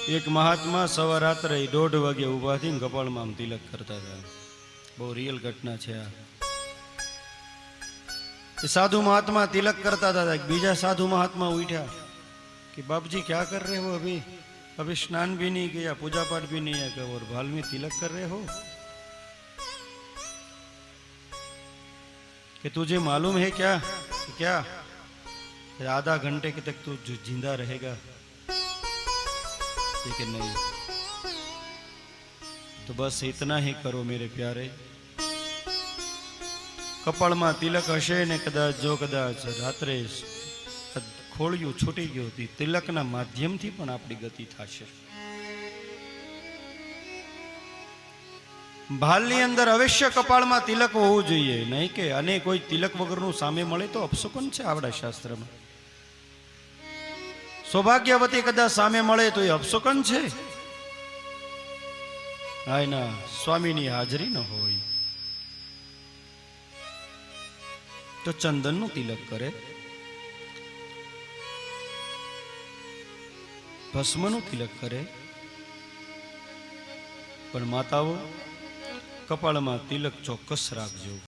એક મહાત્મા સવા રાત્રે 1:30 વાગે ઊભા થઈને કપાળમાં આમ તિલક કરતા હતા. બહુ રિયલ ઘટના છે આ. साधु महात्मा तिलक करता था. बीजा साधु महात्मा उठा कि बाप जी क्या कर रहे हो अभी अभी स्नान भी नहीं किया पूजा पाठ भी नहीं किया और भाल में तिलक कर रहे हो कि तुझे मालूम है क्या क्या आधा घंटे के तक तू जिंदा रहेगा कि नहीं तो बस इतना ही करो मेरे प्यारे. કપાળમાં તિલક હશે ને કદાચ જો કદાચ રાત્રે ખોળિયું છૂટી ગયું હતી તિલકના માધ્યમથી પણ આપણી ગતિ થશે. ભાલની અંદર અવશ્ય કપાળમાં તિલક હોવું જોઈએ, નહીં કે અને કોઈ તિલક વગરનું સામે મળે તો અપશુકન છે આપણા શાસ્ત્રમાં. સૌભાગ્યવતી કદાચ સામે મળે તો એ અપશુકન છે. હા એના સ્વામીની હાજરી ન હોય તો ચંદનનું તિલક કરે, ભસ્મનું તિલક કરે, પણ માતાઓ કપાળમાં તિલક ચોક્કસ રાખજો.